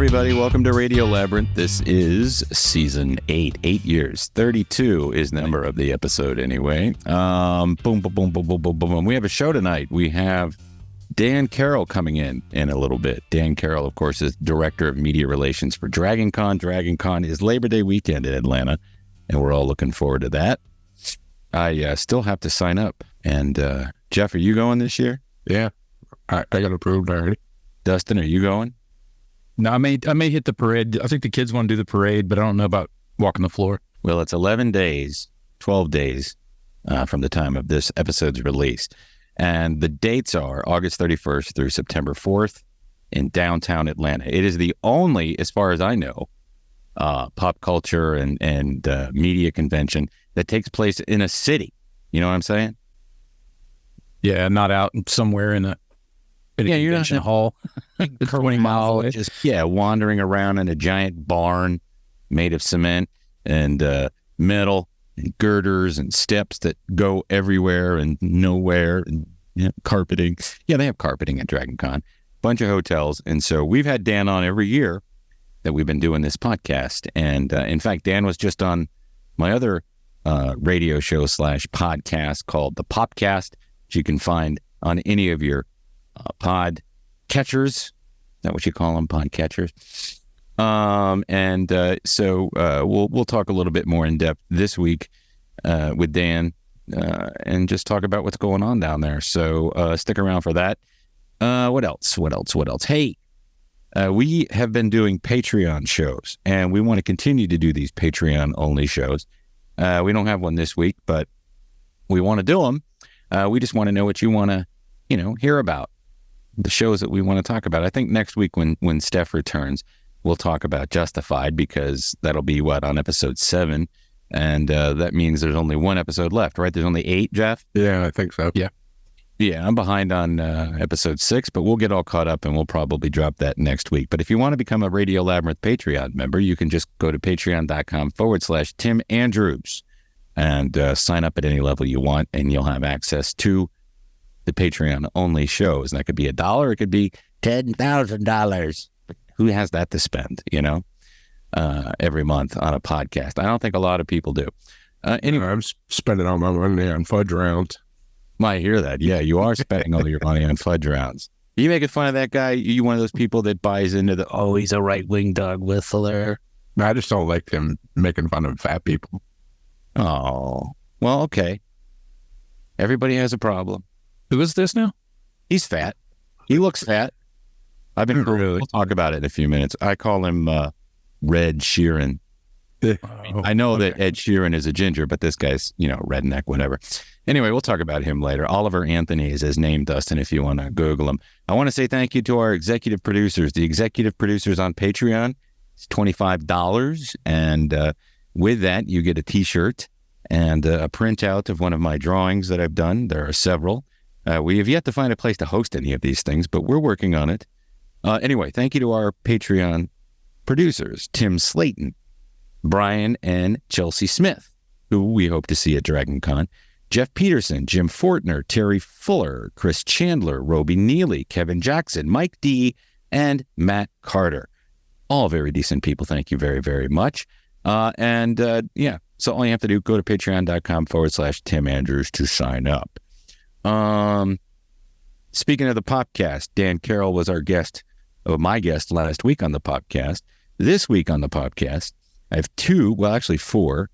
everybody. Welcome to Radio Labyrinth. This is season 8. 8 years. 32 is the number of the episode anyway. Boom, boom, boom, boom, boom, boom, boom. We have a show tonight. We have Dan Carroll coming in a little bit. Dan Carroll, of course, is Director of Media Relations for Dragon Con. Dragon Con is Labor Day weekend in Atlanta, and we're all looking forward to that. I still have to sign up. And Jeff, are you going this year? Yeah, I got approved already. Dustin, are you going? No, I may hit the parade. I think the kids want to do the parade, but I don't know about walking the floor. Well, it's 12 days from the time of this episode's release. And the dates are August 31st through September 4th in downtown Atlanta. It is the only, as far as I know, pop culture and media convention that takes place in a city. You know what I'm saying? Yeah, not out somewhere in a convention hall 20 miles away. Just, wandering around in a giant barn made of cement and metal and girders and steps that go everywhere and nowhere and carpeting. Yeah, they have carpeting at Dragon Con. Bunch of hotels. And so we've had Dan on every year that we've been doing this podcast. And in fact, Dan was just on my other radio show / podcast called the Popcast, which you can find on any of your pod catchers. Is that what you call them? Pod catchers. So we'll talk a little bit more in depth this week with Dan and just talk about what's going on down there. So stick around for that. What else? Hey, we have been doing Patreon shows, and we want to continue to do these Patreon only shows. We don't have one this week, but we want to do them. We just want to know what you want to, hear about. The shows that we want to talk about. I think next week when Steph returns, we'll talk about Justified, because that'll be on episode 7. And that means there's only one episode left, right? There's only 8, Jeff? Yeah, I think so. Yeah, I'm behind on episode 6, but we'll get all caught up and we'll probably drop that next week. But if you want to become a Radio Labyrinth Patreon member, you can just go to patreon.com/Tim Andrews and sign up at any level you want, and you'll have access to the Patreon only shows. And that could be $1, it could be $10,000. Who has that to spend, every month on a podcast? I don't think a lot of people do. Anyway, I'm spending all my money on fudge rounds. I hear that. Yeah, you are spending all your money on fudge rounds. Are you making fun of that guy? You one of those people that buys into he's a right-wing dog whistler? I just don't like them making fun of fat people. Oh, well, okay. Everybody has a problem. Who is this now? He's fat. He looks fat. We'll talk about it in a few minutes. I call him Red Sheeran. I know that Ed Sheeran is a ginger, but this guy's, redneck, whatever. Anyway, we'll talk about him later. Oliver Anthony is his name, Dustin, if you want to Google him. I want to say thank you to our executive producers. The executive producers on Patreon, it's $25. And with that, you get a T-shirt and a printout of one of my drawings that I've done. There are several. We have yet to find a place to host any of these things, but we're working on it. Anyway, thank you to our Patreon producers, Tim Slayton, Brian and Chelsea Smith, who we hope to see at Dragon Con, Jeff Peterson, Jim Fortner, Terry Fuller, Chris Chandler, Roby Neely, Kevin Jackson, Mike D, and Matt Carter. All very decent people. Thank you very, very much. So all you have to do, go to patreon.com/Tim Andrews to sign up. Speaking of the Popcast, Dan Carroll was my guest last week on the Popcast. This week on the Popcast, I have 4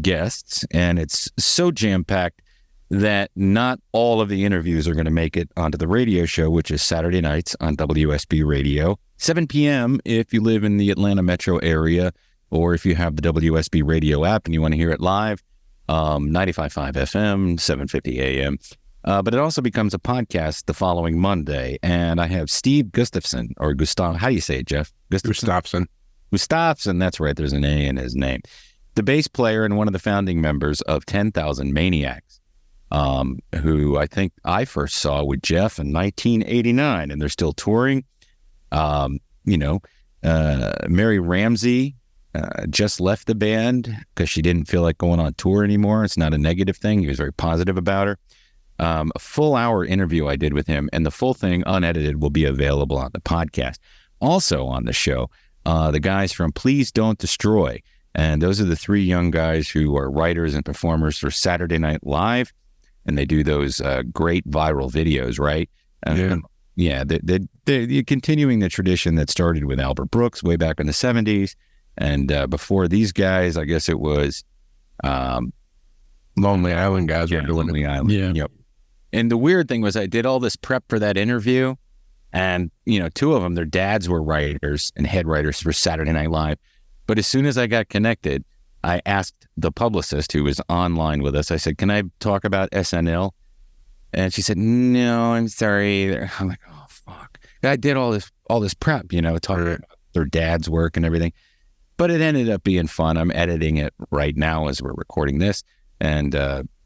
guests, and it's so jam-packed that not all of the interviews are going to make it onto the radio show, which is Saturday nights on WSB Radio, 7 p.m. if you live in the Atlanta metro area, or if you have the WSB Radio app and you want to hear it live, 95.5 FM, 7:50 a.m. But it also becomes a podcast the following Monday, and I have Steve Gustafson, or Gustav. How do you say it, Jeff? Gustafson. Gustafson, that's right. There's an A in his name. The bass player and one of the founding members of 10,000 Maniacs, who I think I first saw with Jeff in 1989, and they're still touring. Mary Ramsey just left the band because she didn't feel like going on tour anymore. It's not a negative thing. He was very positive about her. A full hour interview I did with him, and the full thing unedited will be available on the podcast. Also on the show, the guys from Please Don't Destroy. And those are the three young guys who are writers and performers for Saturday Night Live. And they do those great viral videos, right? They're continuing the tradition that started with Albert Brooks way back in the 70s. And before these guys, I guess it was Lonely Island guys were doing Lonely it. Island. Yeah. Yep. And the weird thing was I did all this prep for that interview. And, two of them, their dads were writers and head writers for Saturday Night Live. But as soon as I got connected, I asked the publicist who was online with us, I said, can I talk about SNL? And she said, no, I'm sorry. I'm like, oh, fuck. I did all this prep, talking about their dad's work and everything. But it ended up being fun. I'm editing it right now as we're recording this. And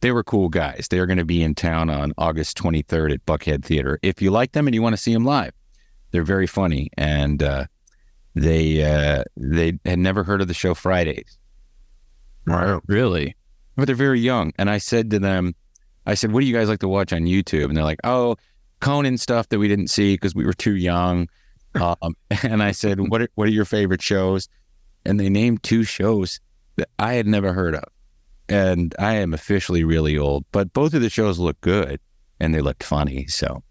they were cool guys. They're going to be in town on August 23rd at Buckhead Theater. If you like them and you want to see them live, they're very funny. And they had never heard of the show Fridays. Wow. Really? But they're very young. And I said to them, what do you guys like to watch on YouTube? And they're like, oh, Conan stuff that we didn't see because we were too young. And I said, what are your favorite shows? And they named two shows that I had never heard of. And I am officially really old, but both of the shows look good and they looked funny. So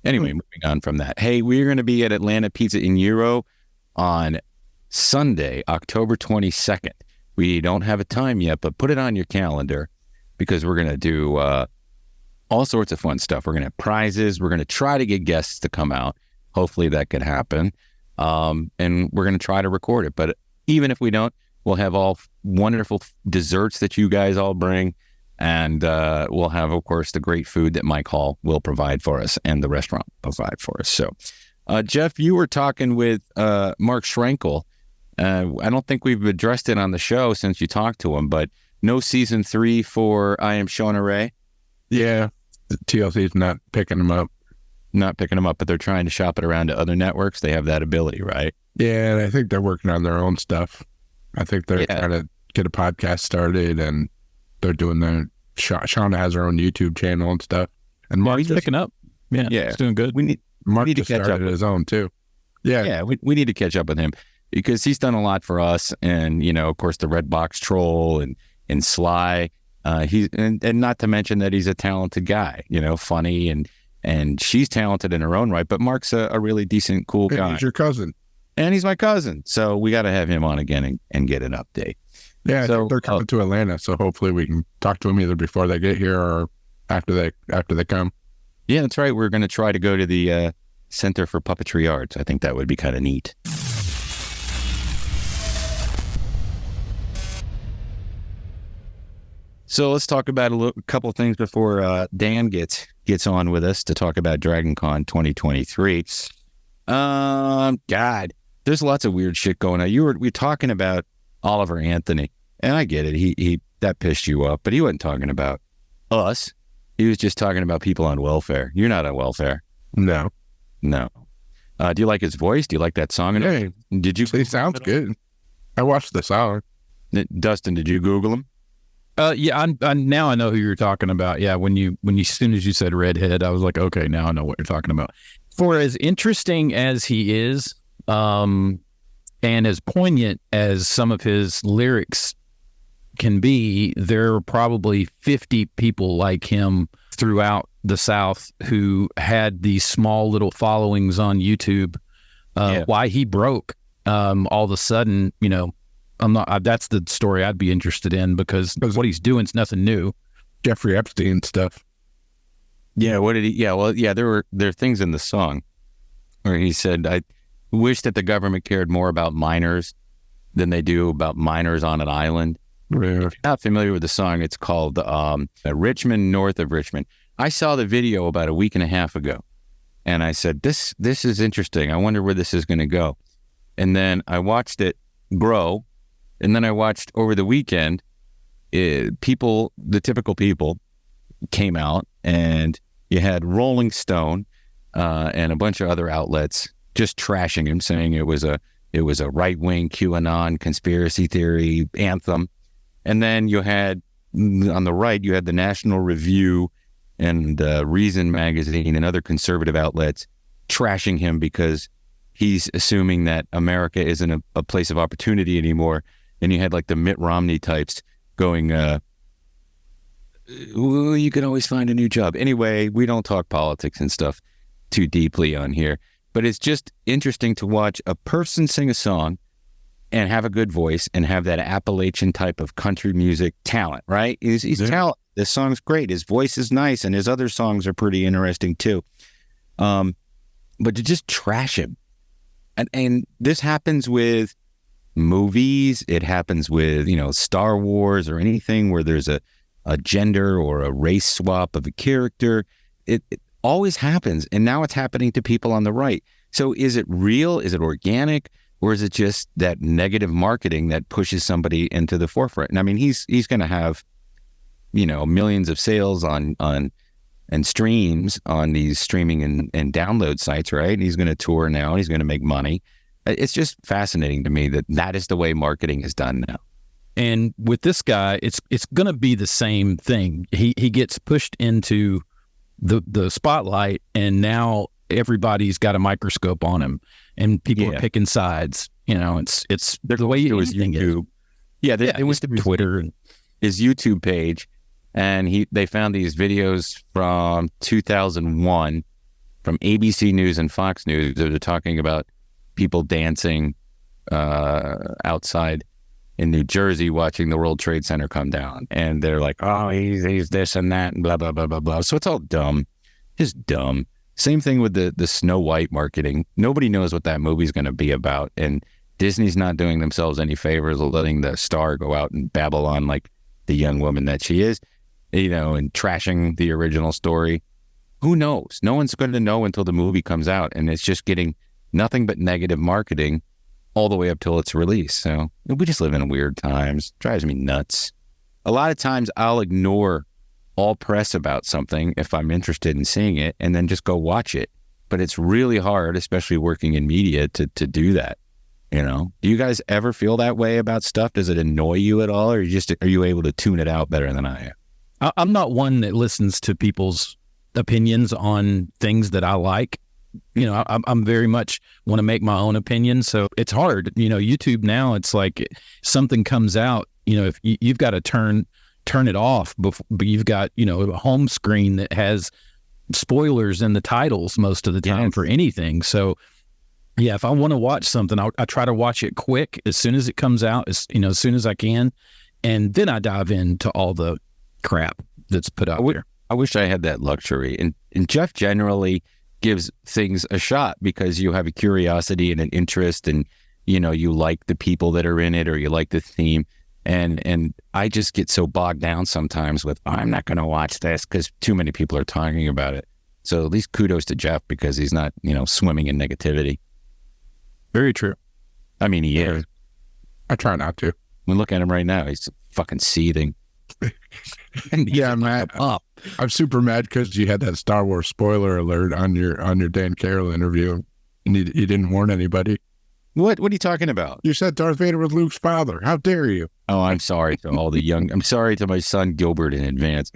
anyway, moving on from that. Hey, we're going to be at Atlanta Pizza in Euro on Sunday, October 22nd. We don't have a time yet, but put it on your calendar because we're going to do all sorts of fun stuff. We're going to have prizes. We're going to try to get guests to come out. Hopefully that could happen. And we're going to try to record it. But even if we don't, we'll have all wonderful desserts that you guys all bring. And we'll have, of course, the great food that Mike Hall will provide for us and the restaurant provide for us. So, Jeff, you were talking with Mark Schrenkel. I don't think we've addressed it on the show since you talked to him, but no season 3 for I Am Shauna Ray. Yeah. The TLC's not picking them up. Not picking them up, but they're trying to shop it around to other networks. They have that ability, right? Yeah, and I think they're working on their own stuff. I think they're trying to get a podcast started, and they're doing their... Shauna has her own YouTube channel and stuff. And Mark's picking up. Yeah, he's doing good. Mark need to just catch started up his own, too. Yeah, we need to catch up with him because he's done a lot for us. And, of course, the Red Box Troll and Sly. He's and not to mention that he's a talented guy, funny and she's talented in her own right. But Mark's a really decent, cool guy. He's your cousin. And he's my cousin. So we got to have him on again and get an update. Yeah, I think they're coming to Atlanta. So hopefully we can talk to him either before they get here or after they come. Yeah, that's right. We're going to try to go to the Center for Puppetry Arts. I think that would be kind of neat. So let's talk about a couple of things before Dan gets on with us to talk about Dragon Con 2023. God, there's lots of weird shit going on. We were talking about Oliver Anthony, and I get it. He that pissed you off, but he wasn't talking about us. He was just talking about people on welfare. You're not on welfare. No. Do you like his voice? Do you like that song? Yeah. Did you? He sounds good. I watched the song. Dustin, did you Google him? Yeah, I now I know who you're talking about. Yeah, when you as soon as you said redhead, I was like, okay, now I know what you're talking about. For as interesting as he is, and as poignant as some of his lyrics can be, there are probably 50 people like him throughout the South who had these small little followings on YouTube. Why he broke all of a sudden, I'm not. That's the story I'd be interested in because what he's doing is nothing new. Jeffrey Epstein stuff. Yeah. What did he? Yeah. Well, yeah. There are things in the song where he said, "I wish that the government cared more about minors than they do about minors on an island." Yeah. If you're not familiar with the song, it's called "Richmond, North of Richmond." I saw the video about a week and a half ago, and I said, "This is interesting. I wonder where this is going to go." And then I watched it grow. And then I watched over the weekend, the typical people came out, and you had Rolling Stone and a bunch of other outlets just trashing him, saying it was a right-wing QAnon conspiracy theory anthem. And then you had, on the right, you had the National Review and Reason Magazine and other conservative outlets trashing him because he's assuming that America isn't a place of opportunity anymore. And you had like the Mitt Romney types going, "Ooh, you can always find a new job." Anyway, we don't talk politics and stuff too deeply on here, but it's just interesting to watch a person sing a song and have a good voice and have that Appalachian type of country music talent, right? He's talent. This song's great. His voice is nice, and his other songs are pretty interesting too. But to just trash him, and this happens with movies. It happens with Star Wars or anything where there's a gender or a race swap of a character. It always happens, and now it's happening to people on the right. So is it real? Is it organic? Or is it just that negative marketing that pushes somebody into the forefront? And I mean, he's going to have, millions of sales on and streams on these streaming and download sites, right? And he's going to tour now. And he's going to make money. It's just fascinating to me that is the way marketing is done now. And with this guy, it's going to be the same thing. He gets pushed into the spotlight, and now everybody's got a microscope on him, and people are picking sides. It's the way anything is. Yeah, they went to Twitter and his YouTube page, and they found these videos from 2001 from ABC News and Fox News that are talking about people dancing outside in New Jersey watching the World Trade Center come down, and they're like, "Oh, he's this and that," and blah blah blah blah blah. So it's all dumb, just dumb. Same thing with the Snow White marketing. Nobody knows what that movie's going to be about, and Disney's not doing themselves any favors of letting the star go out and babble on like the young woman that she is, and trashing the original story. Who knows? No one's going to know until the movie comes out, and it's just getting nothing but negative marketing all the way up till its release. So we just live in weird times. Drives me nuts. A lot of times I'll ignore all press about something if I'm interested in seeing it and then just go watch it. But it's really hard, especially working in media, to do that. Do you guys ever feel that way about stuff? Does it annoy you at all, or are you able to tune it out better than I am? I'm not one that listens to people's opinions on things that I like. I'm very much want to make my own opinion. So it's hard. YouTube now, it's like something comes out, if you've got to turn it off before, but you've got, a home screen that has spoilers in the titles most of the time for anything. So yeah, if I want to watch something, I try to watch it quick as soon as it comes out, as soon as I can. And then I dive into all the crap that's put out there. I wish I had that luxury. And Jeff generally gives things a shot because you have a curiosity and an interest, and you like the people that are in it, or you like the theme, and I just get so bogged down sometimes with, I'm not going to watch this because too many people are talking about it. So at least kudos to Jeff because he's not swimming in negativity. Very true. I mean, he is. I try not to. I mean, look at him right now. He's fucking seething. Yeah, I'm mad. I'm super mad because you had that Star Wars spoiler alert on your Dan Carroll interview, and you didn't warn anybody. What are you talking about? You said Darth Vader was Luke's father. How dare you? Oh, I'm sorry to all the young. I'm sorry to my son Gilbert in advance.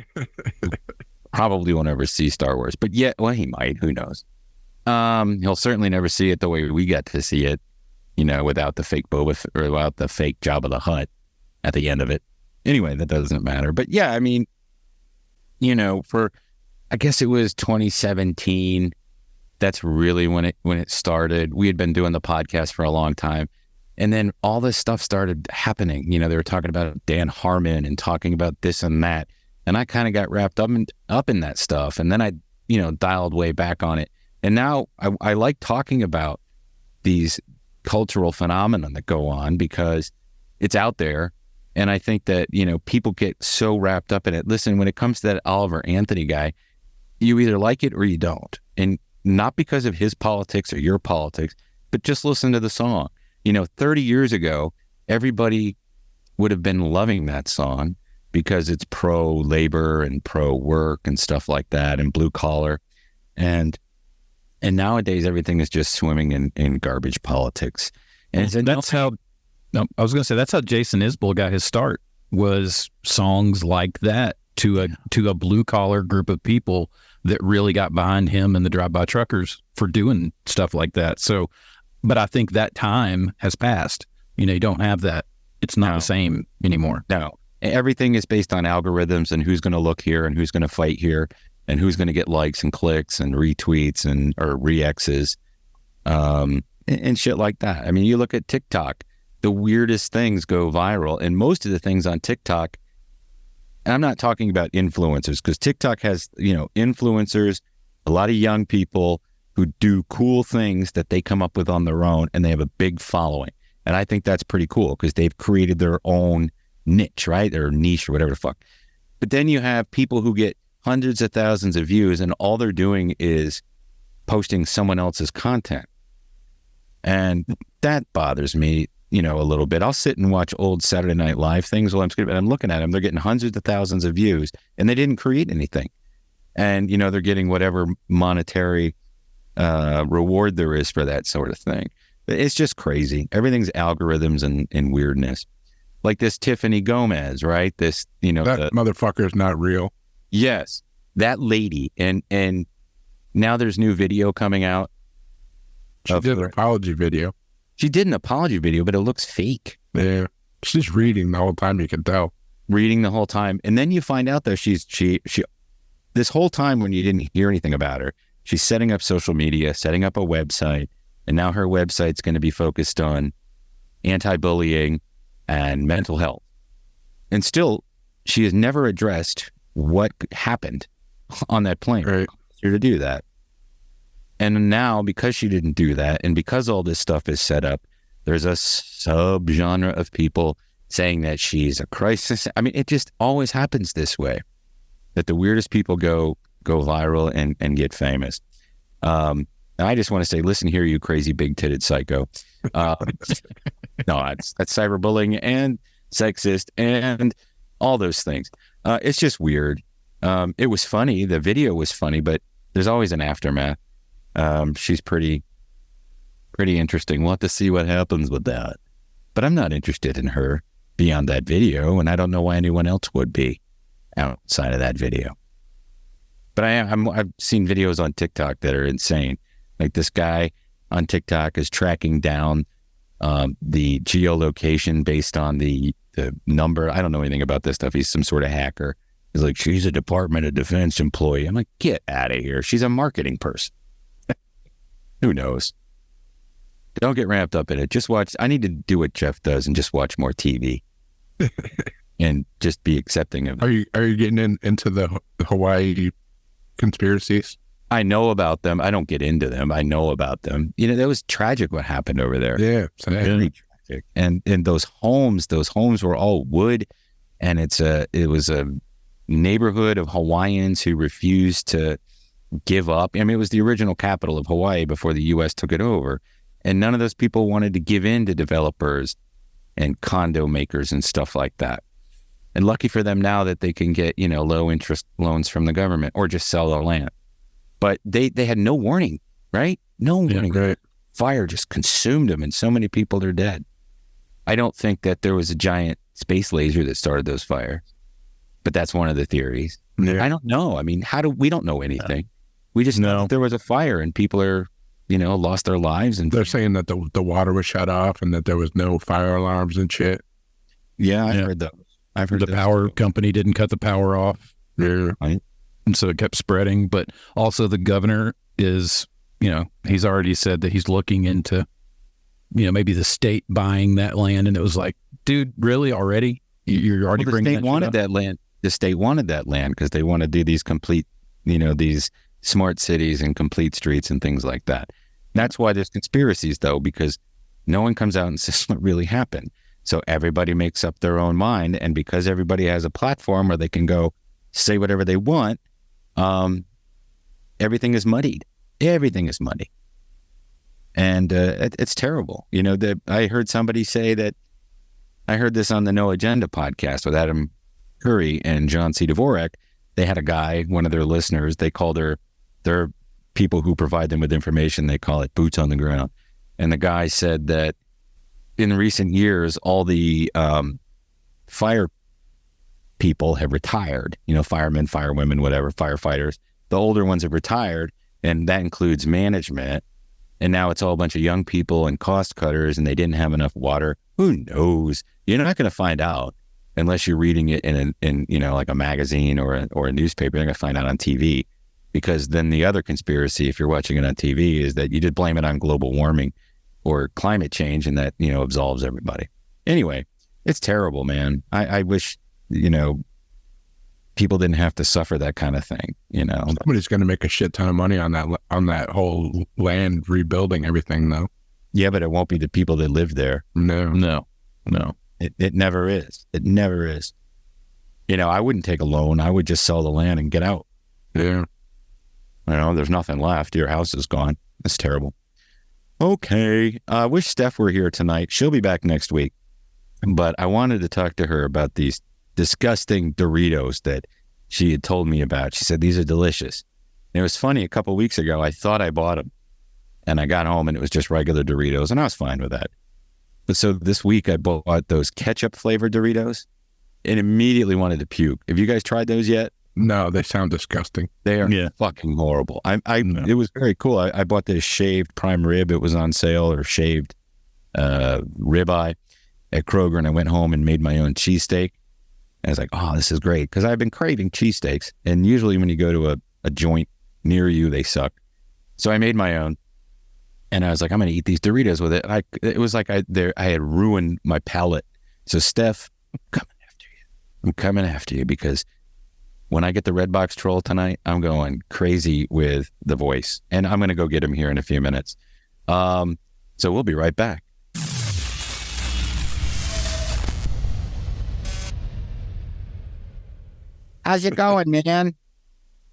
Probably won't ever see Star Wars, but yeah, well, he might. Who knows? He'll certainly never see it the way we got to see it, without the fake Boba or without the fake Jabba the Hutt at the end of it. Anyway, that doesn't matter. But yeah, I mean, I guess it was 2017. That's really when it started. We had been doing the podcast for a long time. And then all this stuff started happening. They were talking about Dan Harmon and talking about this and that. And I kind of got wrapped up in that stuff. And then I, dialed way back on it. And now I like talking about these cultural phenomena that go on because it's out there. And I think that, people get so wrapped up in it. Listen, when it comes to that Oliver Anthony guy, you either like it or you don't. And not because of his politics or your politics, but just listen to the song. 30 years ago, everybody would have been loving that song because it's pro-labor and pro-work and stuff like that and blue collar. And nowadays, everything is just swimming in garbage politics. And that's how... No, I was going to say that's how Jason Isbell got his start, was songs like that to a blue collar group of people that really got behind him and the drive-by truckers for doing stuff like that. So But I think that time has passed. You don't have that. It's not the same anymore. No. Everything is based on algorithms and who's going to look here and who's going to fight here and who's going to get likes and clicks and retweets or re-X's and shit like that. I mean, you look at TikTok, the weirdest things go viral. And most of the things on TikTok, and I'm not talking about influencers, because TikTok has, influencers, a lot of young people who do cool things that they come up with on their own, and they have a big following. And I think that's pretty cool because they've created their own niche, right? Or niche or whatever the fuck. But then you have people who get hundreds of thousands of views and all they're doing is posting someone else's content. And that bothers me, a little bit. I'll sit and watch old Saturday Night Live things while I'm looking at them. They're getting hundreds of thousands of views and they didn't create anything. And, they're getting whatever monetary reward there is for that sort of thing. It's just crazy. Everything's algorithms and weirdness. Like this Tiffany Gomez, right? This, that motherfucker is not real. Yes, that lady. And now there's new video coming out. She did an apology video. She did an apology video, but it looks fake. Yeah, she's reading the whole time. You can tell. Reading the whole time, and then you find out that she this whole time when you didn't hear anything about her, she's setting up social media, setting up a website, and now her website's going to be focused on anti-bullying and mental health. And still, she has never addressed what happened on that plane. Right. Here to do that. And now, because she didn't do that, and because all this stuff is set up, there's a subgenre of people saying that she's a crisis. I mean, it just always happens this way, that the weirdest people go viral and get famous. I just want to say, listen here, you crazy big-titted psycho. No, that's cyberbullying and sexist and all those things. It's just weird. It was funny. The video was funny, but there's always an aftermath. She's pretty interesting. We'll have to see what happens with that. But I'm not interested in her beyond that video, and I don't know why anyone else would be outside of that video. But I've seen videos on TikTok that are insane. Like this guy on TikTok is tracking down the geolocation based on the number. I don't know anything about this stuff. He's some sort of hacker. He's like, she's a Department of Defense employee. I'm like, get out of here. She's a marketing person. Who knows? Don't get ramped up in it. Just watch. I need to do what Jeff does and just watch more TV and just be accepting of it. Are you getting into the Hawaii conspiracies? I know about them. I don't get into them. I know about them. That was tragic what happened over there. Yeah. Very tragic. And those homes were all wood, and it was a neighborhood of Hawaiians who refused to give up. I mean, it was the original capital of Hawaii before the U.S. took it over. And none of those people wanted to give in to developers and condo makers and stuff like that. And lucky for them now that they can get, low interest loans from the government or just sell their land. But they had no warning, right? No warning. Yeah, right. Fire just consumed them and so many people are dead. I don't think that there was a giant space laser that started those fires, but that's one of the theories. Yeah. I don't know. I mean, we don't know anything. We just know there was a fire and people are, lost their lives. And they're saying that the water was shut off and that there was no fire alarms and shit. Yeah, I heard that. I've heard the power company didn't cut the power off. Yeah. Right. And so it kept spreading. But also the governor is, he's already said that he's looking into, maybe the state buying that land. And it was like, dude, really already? You're already bringing that shit up? The state wanted that land. The state wanted that land because they want to do these complete, these smart cities and complete streets and things like that. That's why there's conspiracies, though, because no one comes out and says what really happened. So everybody makes up their own mind. And because everybody has a platform where they can go say whatever they want, everything is muddied. Everything is muddy. And it's terrible. I heard somebody say that, I heard this on the No Agenda podcast with Adam Curry and John C. Dvorak. They had a guy, one of their listeners, they call their people who provide them with information, they call it boots on the ground. And the guy said that in recent years, all the fire people have retired, firemen, firewomen, whatever, firefighters. The older ones have retired, and that includes management. And now it's all a bunch of young people and cost cutters, and they didn't have enough water. Who knows? You're not going to find out unless you're reading it in like a magazine or a newspaper. You're going to find out on TV, because then the other conspiracy, if you're watching it on TV, is that you just blame it on global warming or climate change, and that, absolves everybody. Anyway, it's terrible, man. I wish, people didn't have to suffer that kind of thing, Somebody's going to make a shit ton of money on that whole land rebuilding everything, though. Yeah, but it won't be the people that live there. No. It never is. It never is. I wouldn't take a loan. I would just sell the land and get out. Yeah. There's nothing left. Your house is gone. That's terrible. Okay. I wish Steph were here tonight. She'll be back next week. But I wanted to talk to her about these disgusting Doritos that she had told me about. She said, these are delicious. And it was funny, a couple of weeks ago, I thought I bought them. And I got home and it was just regular Doritos, and I was fine with that. But so this week I bought those ketchup flavored Doritos and immediately wanted to puke. Have you guys tried those yet? No, they sound disgusting. They are fucking horrible. It was very cool. I bought this shaved prime rib. It was on sale, or shaved ribeye at Kroger, and I went home and made my own cheesesteak. And I was like, oh, this is great, because I've been craving cheesesteaks. And usually when you go to a joint near you, they suck. So I made my own. And I was like, I'm going to eat these Doritos with it. And it was like I had ruined my palate. So Steph, I'm coming after you, because when I get the Red Box Troll tonight, I'm going crazy with the voice. And I'm going to go get him here in a few minutes. So we'll be right back. How's it going, man?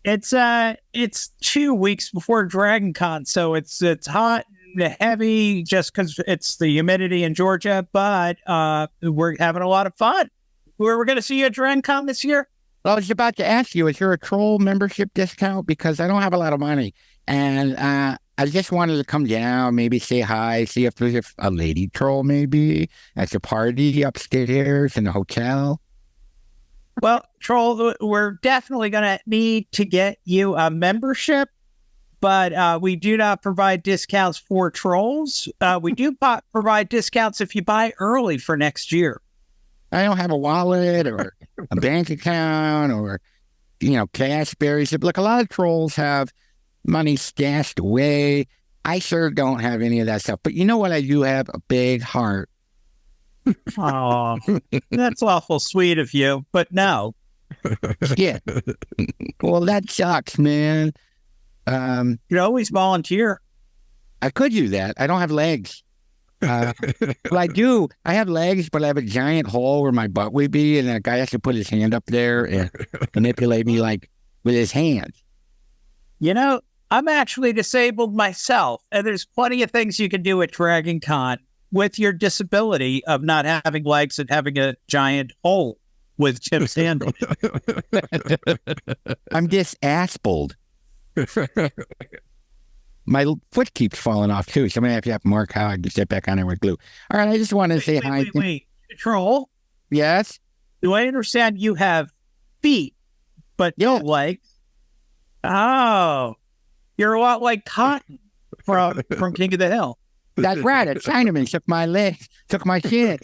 It's 2 weeks before Dragon Con, so it's hot and heavy just because it's the humidity in Georgia, but we're having a lot of fun. We're going to see you at Dragon Con this year? Well, I was about to ask you, is there a troll membership discount? Because I don't have a lot of money, and I just wanted to come down, maybe say hi, see if there's a lady troll maybe at the party upstairs in the hotel. Well, Troll, we're definitely going to need to get you a membership, but we do not provide discounts for trolls. We do provide discounts if you buy early for next year. I don't have a wallet or a bank account or, cash berries. Look, a lot of trolls have money stashed away. I sure don't have any of that stuff. But you know what I do have? A big heart. Oh, that's awful sweet of you, but no. Yeah. Well, that sucks, man. You could always volunteer. I could do that. I don't have legs. Well, I do. I have legs, but I have a giant hole where my butt would be, and that guy has to put his hand up there and manipulate me like with his hands. I'm actually disabled myself, and there's plenty of things you can do at Dragon Con with your disability of not having legs and having a giant hole with Tim's hand on it. I'm disabled. My foot keeps falling off too, so I'm going to have Mark Howard to sit back on there with glue. All right, I just want to say hi. Wait. Troll? Yes? Do I understand you have feet, but no legs? Oh, you're a lot like Cotton from King of the Hill. That's right. A Chinaman took my legs, took my chin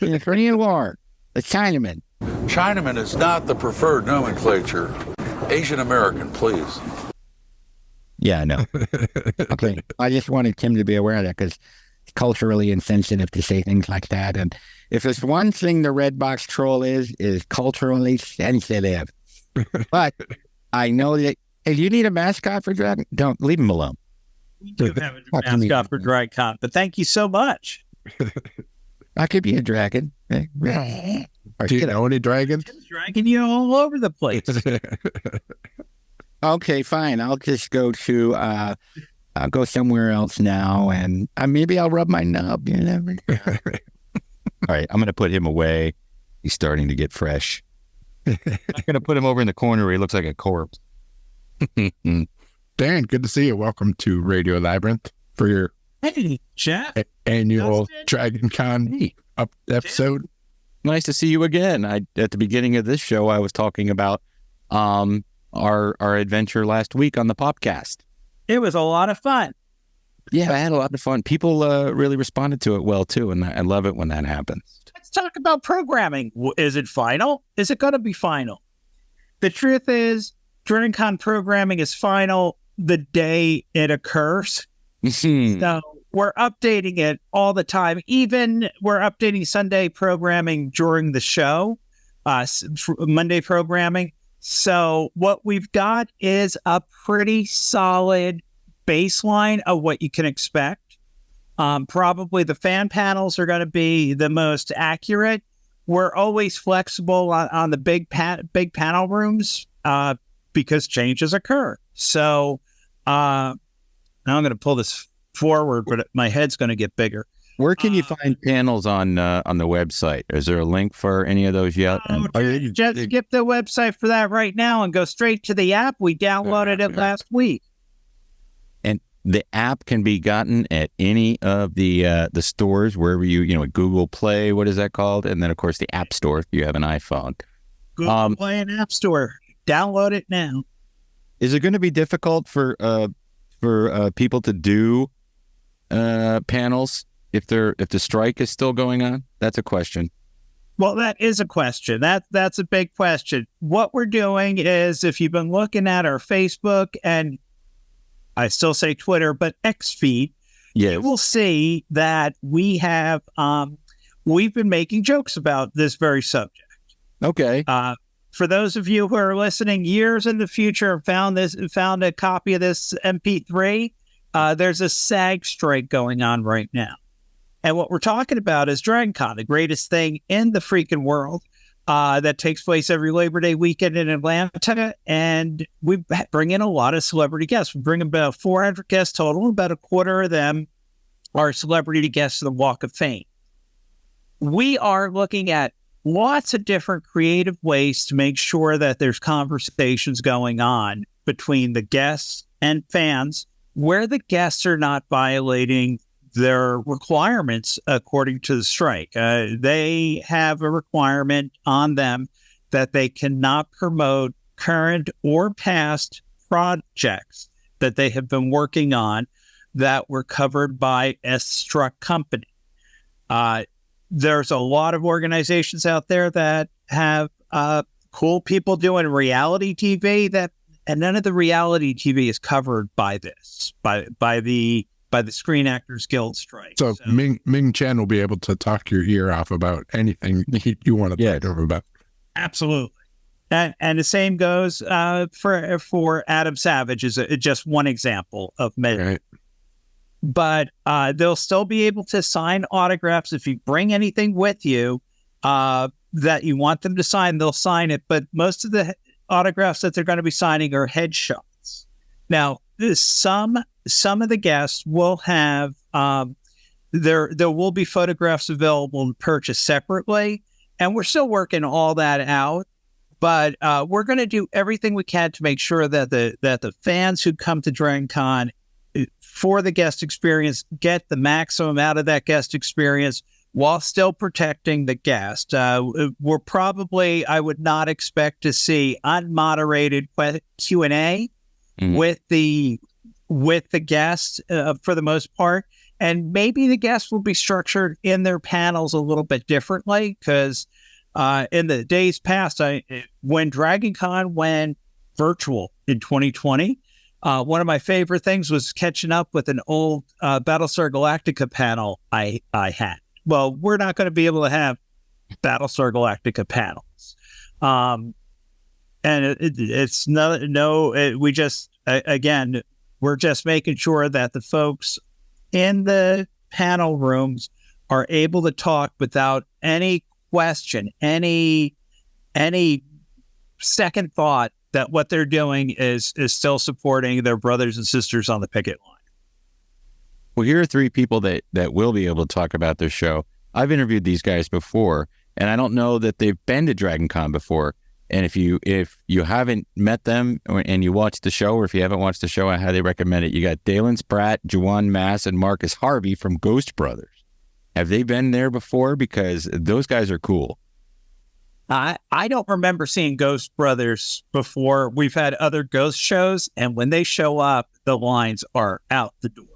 in the Korean War. A Chinaman. Chinaman is not the preferred nomenclature. Asian American, please. Yeah, I know. Okay. I just wanted Tim to be aware of that, because it's culturally insensitive to say things like that. And if there's one thing the Red Box Troll is culturally sensitive. But I know that if you need a mascot for Dragon, don't leave him alone. We do have a mascot for Dragon Con, but thank you so much. I could be a dragon. Do you know any dragons? Tim's dragging you all over the place. Okay, fine. I'll just go to I'll go somewhere else now, and maybe I'll rub my nub. You never know. All right, I'm going to put him away. He's starting to get fresh. I'm going to put him over in the corner where he looks like a corpse. Dan, good to see you. Welcome to Radio Labyrinth for your Jeff. Annual Dragon Con episode. Nice to see you again. At the beginning of this show, I was talking about our adventure last week on the Popcast. It was a lot of fun. Yeah, I had a lot of fun. People really responded to it well too, and I love it when that happens. Let's talk about programming. Is it final? Is it going to be final? The truth is, Dragon Con programming is final the day it occurs. So we're updating it all the time. Even we're updating Sunday programming during the show, Monday programming. So what we've got is a pretty solid baseline of what you can expect. Probably the fan panels are going to be the most accurate. We're always flexible on the big panel rooms because changes occur. So now I'm going to pull this forward, but my head's going to get bigger. Where can you find panels on the website? Is there a link for any of those yet? Just skip the website for that right now and go straight to the app. We downloaded it last week. And the app can be gotten at any of the stores, wherever at Google Play, what is that called? And then, of course, the App Store if you have an iPhone. Google Play and App Store. Download it now. Is it going to be difficult for people to do panels if the strike is still going on? That's a question. Well, that is a question. That's a big question. What we're doing is, if you've been looking at our Facebook and I still say Twitter, but X feed, you will see that we have we've been making jokes about this very subject. Okay. For those of you who are listening years in the future and found a copy of this MP3, there's a SAG strike going on right now. And what we're talking about is Dragon Con, the greatest thing in the freaking world, that takes place every Labor Day weekend in Atlanta. And we bring in a lot of celebrity guests. We bring in about 400 guests total. About a quarter of them are celebrity guests to the Walk of Fame. We are looking at lots of different creative ways to make sure that there's conversations going on between the guests and fans where the guests are not violating their requirements according to the strike. They have a requirement on them that they cannot promote current or past projects that they have been working on that were covered by a struck company. There's a lot of organizations out there that have cool people doing reality TV and none of the reality TV is covered by this, by the Screen Actors Guild strike. So Ming Chen will be able to talk your ear off about anything you want to talk over about. Absolutely. And the same goes for Adam Savage is just one example of many. Right. But they'll still be able to sign autographs. If you bring anything with you that you want them to sign, they'll sign it. But most of the autographs that they're going to be signing are headshots. Now, some of the guests will have there will be photographs available to purchase separately, and we're still working all that out. But we're going to do everything we can to make sure that the fans who come to Dragon Con for the guest experience get the maximum out of that guest experience while still protecting the guest. We're probably, I would not expect to see unmoderated Q&A with the guests for the most part. And maybe the guests will be structured in their panels a little bit differently because in the days past, when Dragon Con went virtual in 2020, one of my favorite things was catching up with an old Battlestar Galactica panel I had. Well, we're not going to be able to have Battlestar Galactica panels. And it's we just, again, we're just making sure that the folks in the panel rooms are able to talk without any question, any second thought that what they're doing is still supporting their brothers and sisters on the picket line. Well, here are three people that will be able to talk about their show. I've interviewed these guys before, and I don't know that they've been to Dragon Con before. And if you haven't met them and you watched the show, or if you haven't watched the show, I highly recommend it. You got Dalen Spratt, Juwan Mass, and Marcus Harvey from Ghost Brothers. Have they been there before? Because those guys are cool. I don't remember seeing Ghost Brothers before. We've had other ghost shows, and when they show up, the lines are out the door.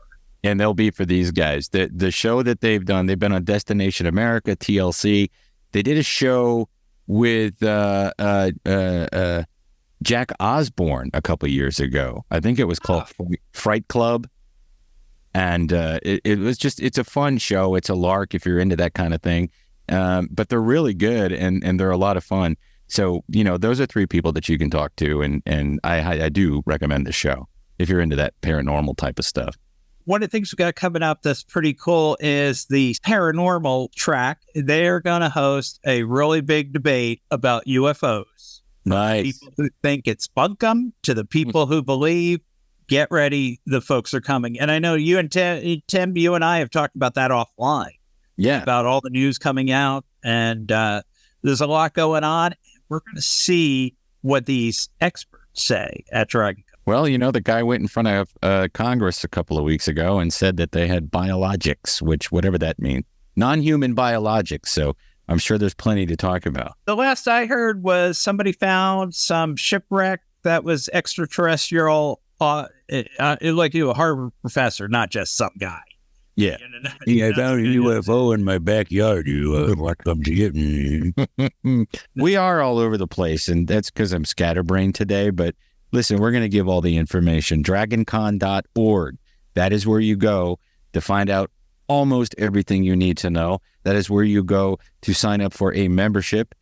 and they'll be for these guys. The show that they've done, they've been on Destination America, TLC. They did a show with Jack Osborne a couple years ago. I think it was called Fright Club. And it's a fun show. It's a lark if you're into that kind of thing. But they're really good and they're a lot of fun. So, those are three people that you can talk to. And I do recommend the show if you're into that paranormal type of stuff. One of the things we got coming up that's pretty cool is the paranormal track. They're going to host a really big debate about UFOs. Nice. People who think it's bunkum to the people who believe. Get ready. The folks are coming. And I know you and Tim, you and I have talked about that offline. Yeah. About all the news coming out. And there's a lot going on. We're going to see what these experts say at Dragon Con. Well, the guy went in front of Congress a couple of weeks ago and said that they had biologics, which whatever that means, non-human biologics. So I'm sure there's plenty to talk about. The last I heard was somebody found some shipwreck that was extraterrestrial, like a Harvard professor, not just some guy. Yeah. I found a UFO in my backyard. You want to come to get me? We are all over the place, and that's because I'm scatterbrained today. But listen, we're going to give all the information. DragonCon.org. That is where you go to find out almost everything you need to know. That is where you go to sign up for a membership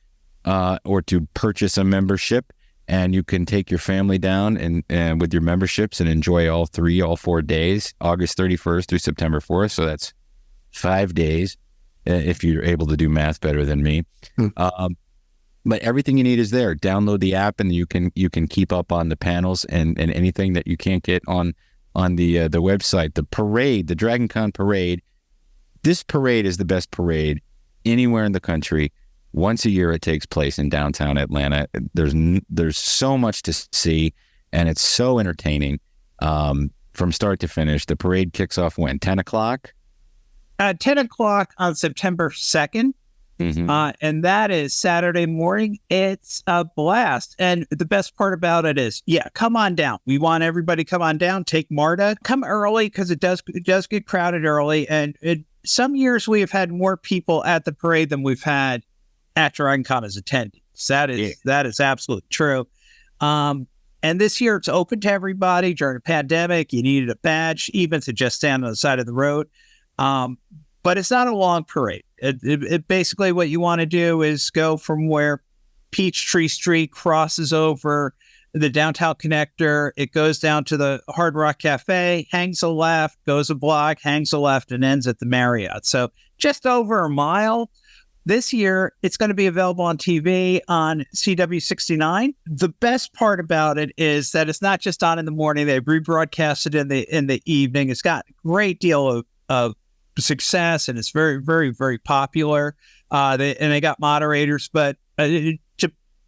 or to purchase a membership. And you can take your family down and with your memberships and enjoy all 4 days, August 31st through September 4th. So that's 5 days if you're able to do math better than me. But everything you need is there. Download the app and you can keep up on the panels and anything that you can't get on the website. The parade, the Dragon Con parade. This parade is the best parade anywhere in the country. Once a year, it takes place in downtown Atlanta. There's so much to see, and it's so entertaining from start to finish. The parade kicks off when? 10 o'clock? 10 o'clock on September 2nd, and that is Saturday morning. It's a blast, and the best part about it is, come on down. We want everybody to come on down. Take MARTA. Come early because it does get crowded early, and some years we have had more people at the parade than we've had at Dragon Con as attendees. That is absolutely true. And this year it's open to everybody. During a pandemic, you needed a badge, even to just stand on the side of the road. But it's not a long parade. It basically what you want to do is go from where Peachtree Street crosses over the downtown connector. It goes down to the Hard Rock Cafe, hangs a left, goes a block, hangs a left, and ends at the Marriott. So just over a mile. This year, it's going to be available on TV on CW69. The best part about it is that it's not just on in the morning. They rebroadcast it in the evening. It's got a great deal of success, and it's very, very, very popular. They got moderators, but to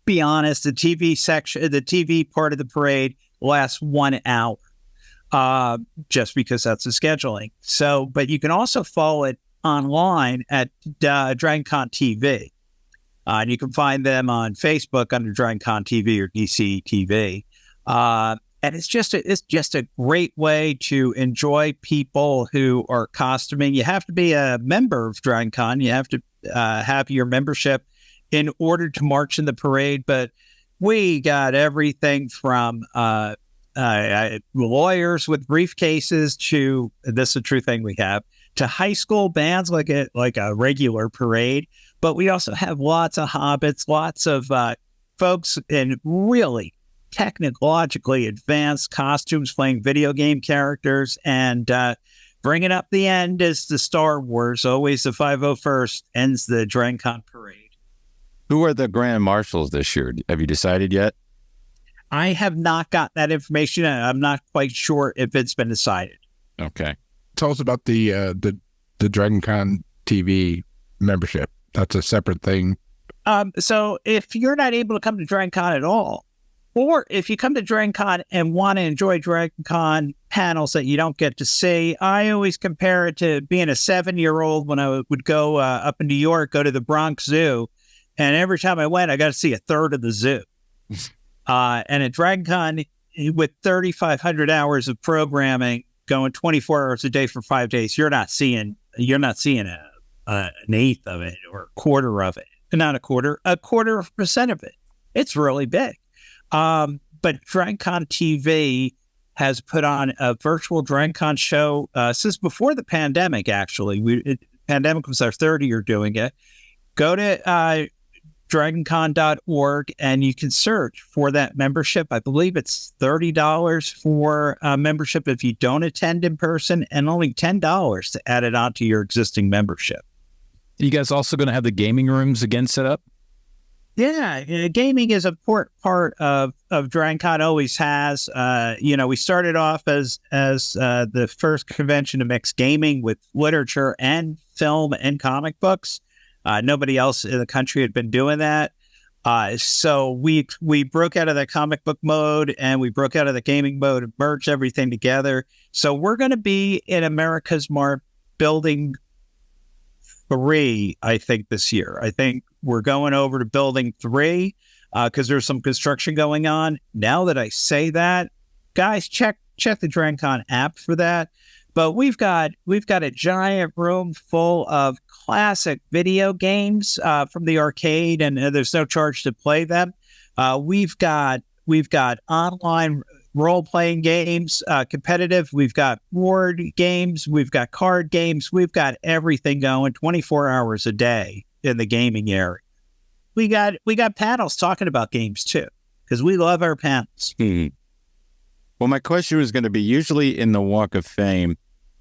be honest, the TV part of the parade lasts 1 hour, just because that's the scheduling. So, but you can also follow it online at Dragon Con TV. And you can find them on Facebook under Dragon Con TV or DC TV. And it's just a great way to enjoy people who are costuming. You have to be a member of Dragon Con. You have to have your membership in order to march in the parade. But we got everything from lawyers with briefcases to, this is a true thing we have, to high school bands like a regular parade. But we also have lots of hobbits, lots of folks in really technologically advanced costumes playing video game characters. And bringing up the end is the Star Wars. Always the 501st ends the Dragon Con parade. Who are the grand marshals this year? Have you decided yet? I have not got that information. I'm not quite sure if it's been decided. Okay. Tell us about the Dragon Con TV membership. That's a separate thing. So if you're not able to come to Dragon Con at all, or if you come to Dragon Con and want to enjoy Dragon Con panels that you don't get to see, I always compare it to being a 7-year-old when I would go up in New York, go to the Bronx Zoo. And every time I went, I got to see a third of the zoo. And at Dragon Con, with 3,500 hours of programming, going 24 hours a day for 5 days, you're not seeing an eighth of it or a quarter of it. Not a quarter of a percent of it. It's really big. But Dragon Con TV has put on a virtual Dragon Con show since before the pandemic, actually. Pandemic was our third year doing it. Go to dragoncon.org and you can search for that membership. I believe it's $30 for a membership if you don't attend in person, and only $10 to add it on to your existing membership. Are you guys also going to have the gaming rooms again set up? Yeah, gaming is a part of Dragon Con, always has. We started off as the first convention to mix gaming with literature and film and comic books. Nobody else in the country had been doing that. So we broke out of that comic book mode and we broke out of the gaming mode and merged everything together. So we're going to be in America's Mart building 3, I think, this year. I think we're going over to building 3 because there's some construction going on. Now that I say that, guys, check the Dragon Con app for that. But we've got a giant room full of classic video games from the arcade, and there's no charge to play them. We've got online role-playing games, competitive. We've got board games. We've got card games. We've got everything going 24 hours a day in the gaming area. We got panels talking about games too, because we love our panels. Well, my question was going to be, usually in the Walk of Fame,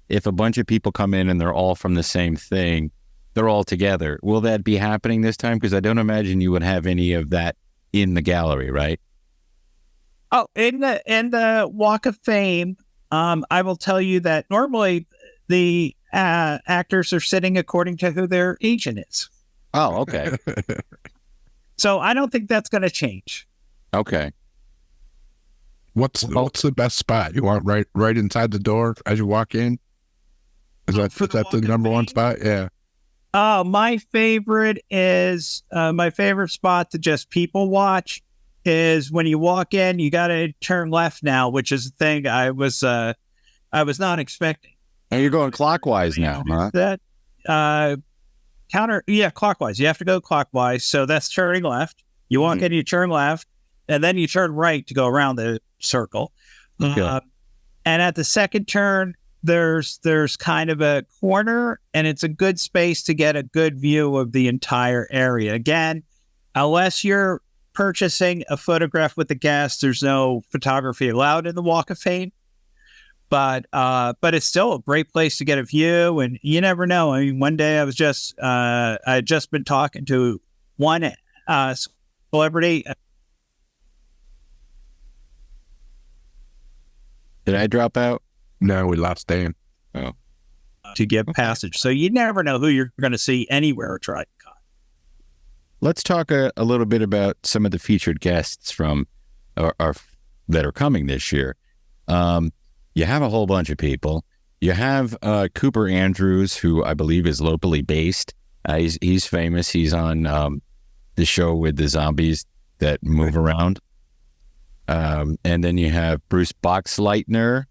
if a bunch of people come in and they're all from the same thing, they're all together. Will that be happening this time? Because I don't imagine you would have any of that in the gallery, right? Oh, in the Walk of Fame, I will tell you that normally the actors are sitting according to who their agent is. Oh, okay. So I don't think that's going to change. Okay. What's the best spot? You want right inside the door as you walk in? Is that the number one spot? Yeah. Oh, my favorite spot to just people watch is when you walk in, you got to turn left now, which is a thing I was not expecting. And you're going clockwise now, huh? Clockwise. You have to go clockwise. So that's turning left. You walk in, you turn left, and then you turn right to go around the circle. Okay. And at the second turn, there's kind of a corner, and it's a good space to get a good view of the entire area. Again, unless you're purchasing a photograph with the guest, there's no photography allowed in the Walk of Fame. But it's still a great place to get a view, and you never know. I mean, one day I had just been talking to one celebrity. Did I drop out? No, we lost Dan. Oh. To give passage. So you never know who you're going to see anywhere at Dragon Con. Let's talk a little bit about some of the featured guests from that are coming this year. You have a whole bunch of people. You have Cooper Andrews, who I believe is locally based. He's famous. He's on the show with the zombies that move around. And then you have Bruce Boxleitner,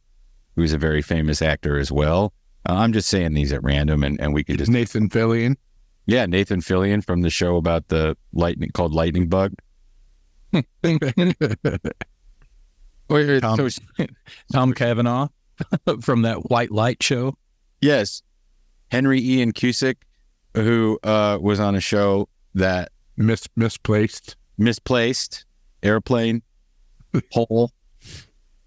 who's a very famous actor as well. I'm just saying these at random, and we could just... Nathan Fillion. Yeah, Nathan Fillion from the show about the lightning called Lightning Bug. Tom Cavanaugh from that White Light show. Yes. Henry Ian Cusick, who was on a show that... Misplaced. Airplane. Hole.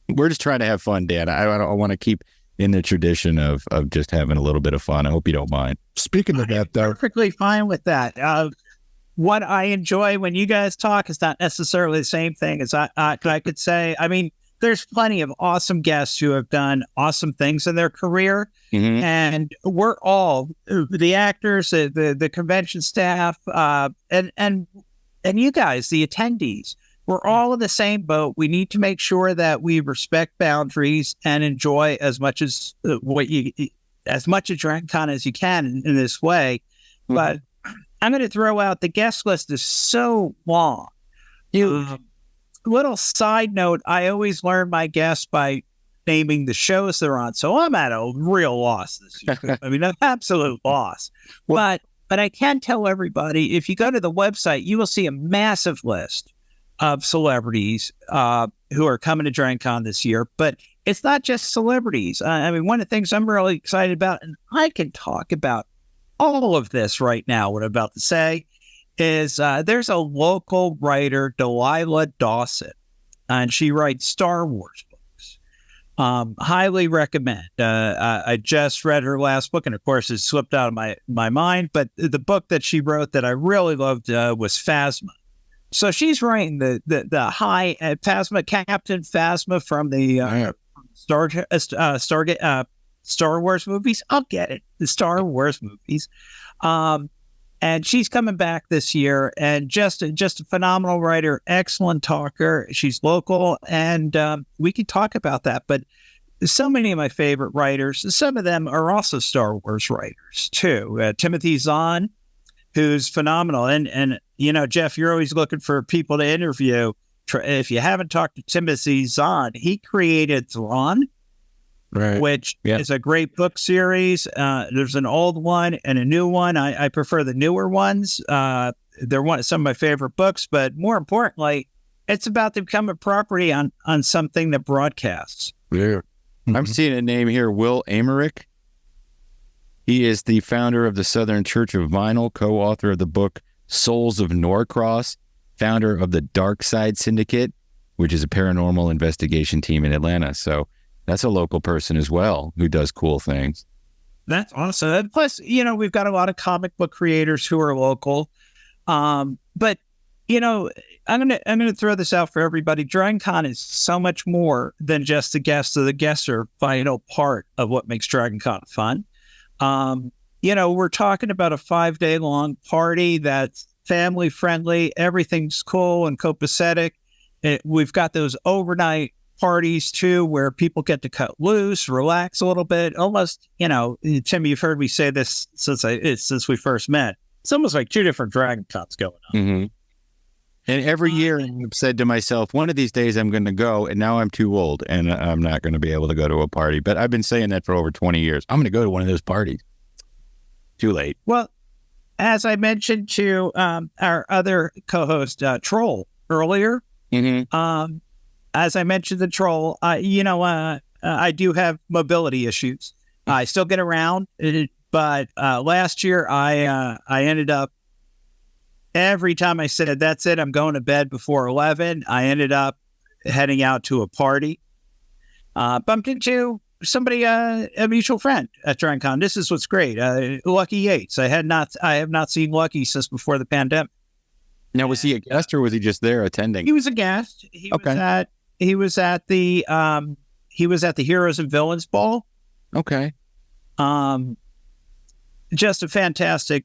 We're just trying to have fun, Dan. I want to keep in the tradition of just having a little bit of fun. I hope you don't mind. Speaking of that, though, perfectly fine with that. What I enjoy when you guys talk is not necessarily the same thing as I could say. I mean, there's plenty of awesome guests who have done awesome things in their career, and we're all the actors, the convention staff, and you guys, the attendees. We're all in the same boat. We need to make sure that we respect boundaries and enjoy as much as Dragon Con as you can in this way. But I'm going to throw out the guest list is so long. Little side note: I always learn my guests by naming the shows they're on. So I'm at a real loss this year. I mean, an absolute loss. But I can tell everybody, if you go to the website, you will see a massive list of celebrities who are coming to Dragon Con this year. But it's not just celebrities. I mean, one of the things I'm really excited about, and I can talk about all of this right now, what I'm about to say, is there's a local writer, Delilah Dawson, and she writes Star Wars books. Highly recommend. I just read her last book, and of course it slipped out of my mind, but the book that she wrote that I really loved was Phasma. So she's writing the high Phasma, Captain Phasma from the Star Wars movies. I'll get it. The Star Wars movies. And she's coming back this year, and just a phenomenal writer, excellent talker. She's local, and we can talk about that. But so many of my favorite writers, some of them are also Star Wars writers too. Timothy Zahn, who's phenomenal. And you know, Jeff, you're always looking for people to interview. If you haven't talked to Timothy Zahn, he created Thrawn, right, which is a great book series. There's an old one and a new one. I prefer the newer ones. They're some of my favorite books, but more importantly, it's about to become a property on something that broadcasts. Yeah. I'm seeing a name here, Will Amarick. He is the founder of the Southern Church of Vinyl, co-author of the book Souls of Norcross, founder of the Dark Side Syndicate, which is a paranormal investigation team in Atlanta. So that's a local person as well who does cool things. That's awesome. And plus, you know, we've got a lot of comic book creators who are local. But, you know, I'm gonna throw this out for everybody. Dragon Con is so much more than just the guests. So the guests are a vital part of what makes Dragon Con fun. You know, we're talking about a 5-day long party that's family friendly. Everything's cool and copacetic. We've got those overnight parties too, where people get to cut loose, relax a little bit. Almost, you know, Tim, you've heard me say this since we first met. It's almost like 2 different Dragon Cons going on. Mm-hmm. And every year I've said to myself, one of these days I'm going to go, and now I'm too old and I'm not going to be able to go to a party. But I've been saying that for over 20 years. I'm going to go to one of those parties. Too late. Well, as I mentioned to our other co-host, Troll, earlier, as I mentioned the Troll, I do have mobility issues. I still get around, but last year I ended up, every time I said, that's it, I'm going to bed before 11, I ended up heading out to a party. Bumped into somebody, a mutual friend at Dragon Con. This is what's great. Lucky Yates. I have not seen Lucky since before the pandemic. Now, was he a guest or was he just there attending? He was a guest. He was at the Heroes and Villains Ball. Okay. Just a fantastic,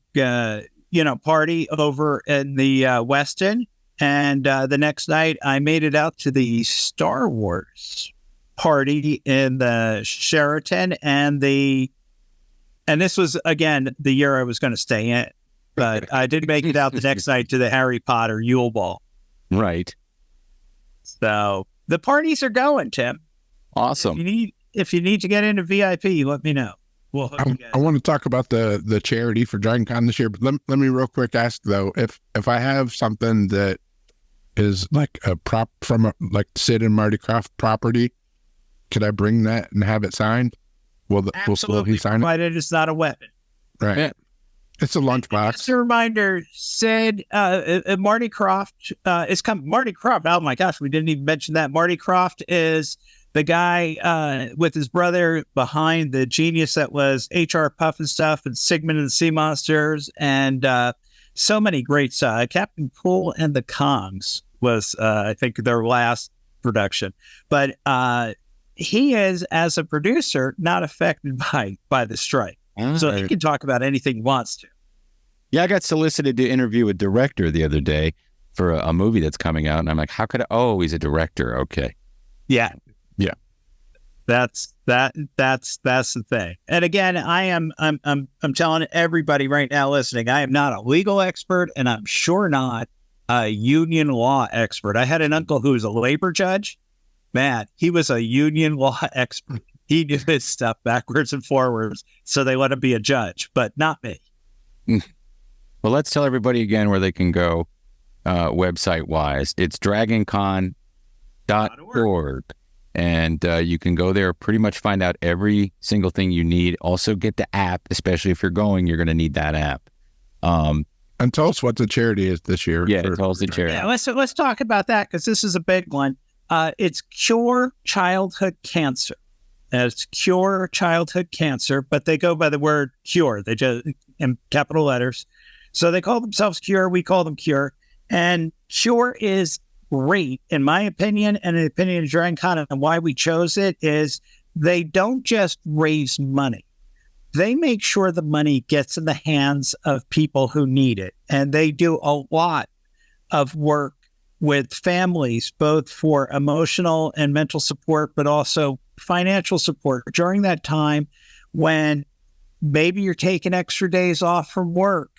party over in the Westin. And the next night I made it out to the Star Wars party in the Sheraton, and this was again the year I was going to stay in, but I did make it out the next night to the Harry Potter Yule Ball. Right. So the parties are going, Tim. Awesome. If you need to get into VIP, let me know. We'll hook you guys. I want to talk about the charity for Dragon Con this year, but let me real quick ask though, if I have something that is like a prop from like Sid and Marty Krofft property, could I bring that and have it signed? Will he sign it? Provided it's not a weapon. Right. Yeah. It's a lunchbox. Just a reminder, Sid, Marty Krofft is coming. Marty Krofft, oh my gosh, we didn't even mention that. Marty Krofft is the guy with his brother behind the genius that was HR Puff and Stuff and Sigmund and the Sea Monsters and so many great Captain Cool and the Kongs was, I think, their last production. But he is, as a producer, not affected by the strike. So he can talk about anything he wants to. Yeah, I got solicited to interview a director the other day for a movie that's coming out, and I'm like, how could I? Oh, he's a director. Okay. Yeah. Yeah. That's the thing. And again, I'm telling everybody right now listening, I am not a legal expert, and I'm sure not a union law expert. I had an uncle who was a labor judge, Man, he was a union law expert. He knew his stuff backwards and forwards. So they let him be a judge, but not me. Well, let's tell everybody again where they can go website-wise. It's dragoncon.org. And you can go there, pretty much find out every single thing you need. Also get the app, especially if you're going, you're going to need that app. And tell us what the charity is this year. Yeah, tell us the charity. Yeah, let's talk about that because this is a big one. It's Cure Childhood Cancer. It's Cure Childhood Cancer, but they go by the word cure. They just in capital letters. So they call themselves Cure. We call them Cure. And Cure is great, in my opinion, and in the opinion of Dragon Con, and why we chose it is they don't just raise money. They make sure the money gets in the hands of people who need it. And they do a lot of work with families, both for emotional and mental support, but also financial support during that time when maybe you're taking extra days off from work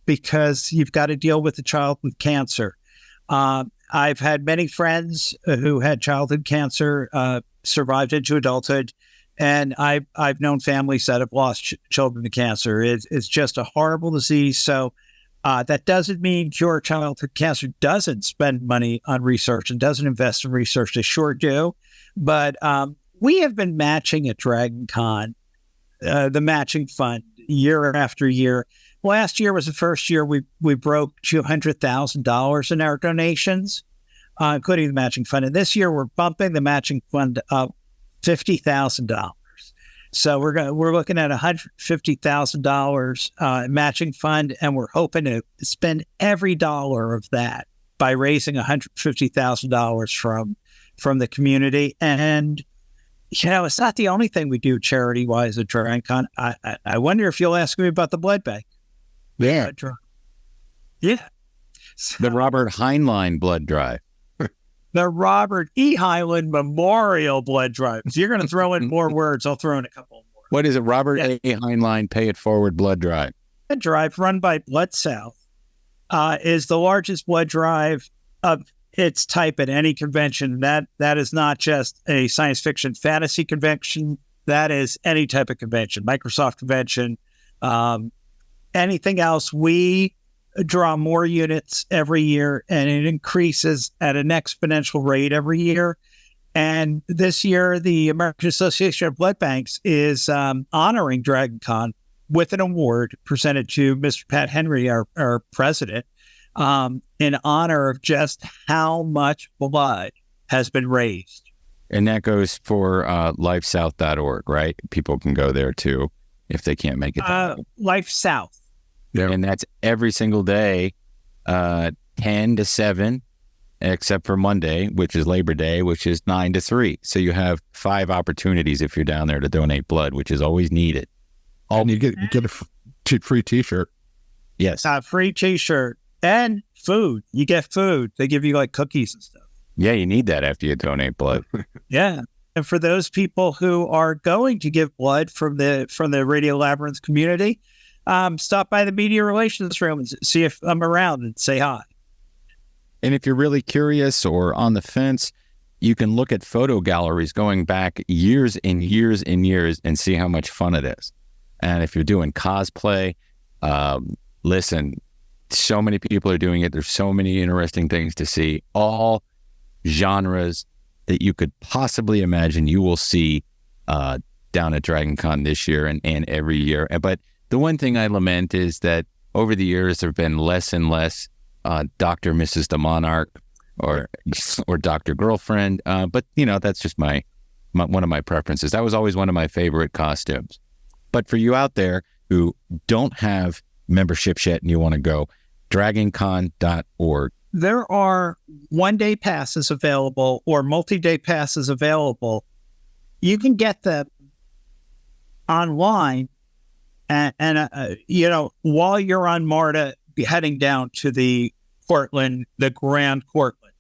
because you've got to deal with a child with cancer. I've had many friends who had childhood cancer, survived into adulthood, and I've known families that have lost children to cancer. It's just a horrible disease. So that doesn't mean Cure Childhood Cancer doesn't spend money on research and doesn't invest in research. They sure do. But we have been matching at Dragon Con, the matching fund, year after year. Last year was the first year we broke $200,000 in our donations, including the matching fund. And this year we're bumping the matching fund up $50,000. So we're looking at $150,000 matching fund, and we're hoping to spend every dollar of that by raising $150,000 from the community. And it's not the only thing we do charity wise at Dragon Con. I wonder if you'll ask me about the blood bank. Yeah. Yeah. The Robert Heinlein blood drive. The Robert E. Heinlein Memorial Blood Drive. So you're going to throw in more words. I'll throw in a couple more. What is it? Robert A. Heinlein Pay It Forward Blood Drive. The drive run by Blood South is the largest blood drive of its type at any convention. That is not just a science fiction fantasy convention. That is any type of convention, Microsoft convention, anything else. We draw more units every year, and it increases at an exponential rate every year. And this year, the American Association of Blood Banks is honoring Dragon Con with an award presented to Mr. Pat Henry, our president, in honor of just how much blood has been raised. And that goes for lifesouth.org, right? People can go there too if they can't make it. Life South. Yeah. And that's every single day, 10 to 7, except for Monday, which is Labor Day, which is 9 to 3. So you have 5 opportunities if you're down there to donate blood, which is always needed. And you get a free T-shirt. Yes. Free T-shirt and food. You get food. They give you like cookies and stuff. Yeah, you need that after you donate blood. Yeah. And for those people who are going to give blood from the Radio Labyrinth community, stop by the media relations room and see if I'm around and say hi. And if you're really curious or on the fence, you can look at photo galleries going back years and years and years and see how much fun it is. And if you're doing cosplay, listen, so many people are doing it. There's so many interesting things to see. All genres that you could possibly imagine you will see down at Dragon Con this year and every year. But the one thing I lament is that over the years, there have been less and less Dr. Mrs. the Monarch or Dr. Girlfriend. But, that's just my one of my preferences. That was always one of my favorite costumes. But for you out there who don't have memberships yet and you want to go, dragoncon.org. There are one-day passes available or multi-day passes available. You can get them online. And while you're on MARTA, heading down to the Grand Portland.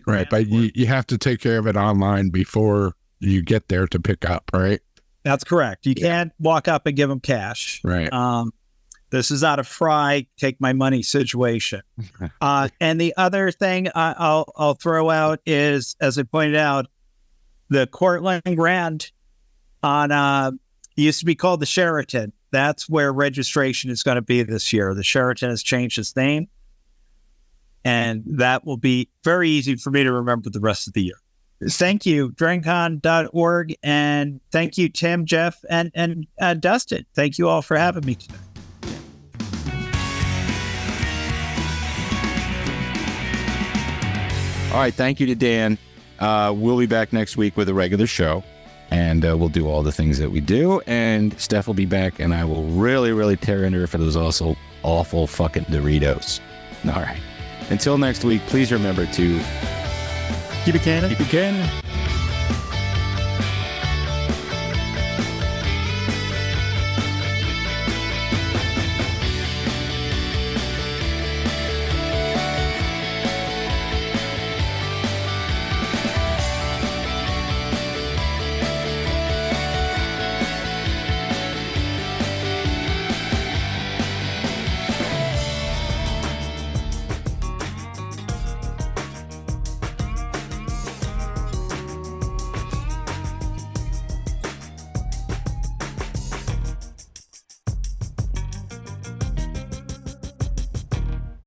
Right, but you have to take care of it online before you get there to pick up, right? That's correct. You can't walk up and give them cash. Right. This is not a fry, take my money situation. And the other thing I'll throw out is, as I pointed out, the Cortland Grand on used to be called the Sheraton. That's where registration is going to be this year. The Sheraton has changed its name, and that will be very easy for me to remember the rest of the year. Thank you, DragonCon.org, and thank you, Tim, Jeff, and Dustin. Thank you all for having me today. All right, thank you to Dan. We'll be back next week with a regular show, and we'll do all the things that we do, and Steph will be back, and I will really, really tear into her for those also awful fucking Doritos. All right. Until next week, please remember to keep it canon. Keep it canon.